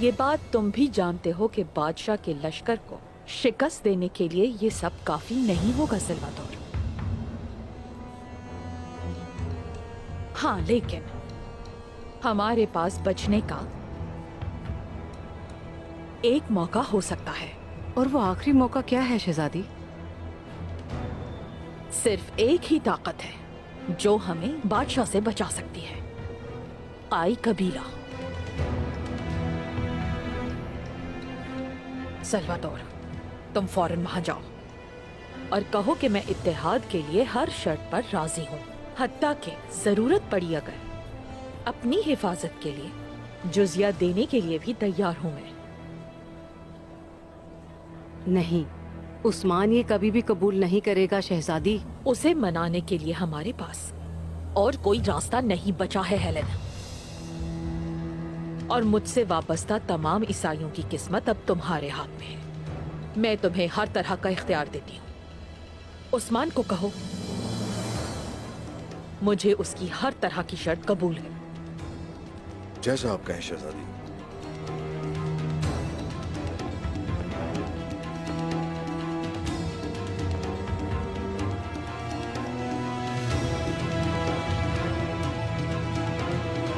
ये बात तुम भी जानते हो कि बादशाह के लश्कर को शिकस्त देने के लिए ये सब काफी नहीं होगा सल्वाडोर। हाँ, लेकिन हमारे पास बचने का एक मौका हो सकता है। और वो आखिरी मौका क्या है शहजादी? सिर्फ एक ही ताकत है जो हमें बादशाह से बचा सकती है, आई कबीला। सल्वाडोर, तुम फौरन वहां जाओ और कहो कि मैं इत्तेहाद के लिए हर शर्त पर राजी हूं, हत्ता कि जरूरत पड़ी अगर अपनी हिफाजत के लिए जुजिया देने के लिए भी तैयार हूं मैं। नहीं, उस्मान ये कभी भी कबूल नहीं करेगा शहजादी। उसे मनाने के लिए हमारे पास और कोई रास्ता नहीं बचा है हेलेन। और मुझसे वाबस्ता तमाम ईसाइयों की किस्मत अब तुम्हारे हाथ में है। मैं तुम्हें हर तरह का इख्तियार देती हूँ। उस्मान को कहो मुझे उसकी हर तरह की शर्त कबूल है। जैसा आप कहें शहजादी।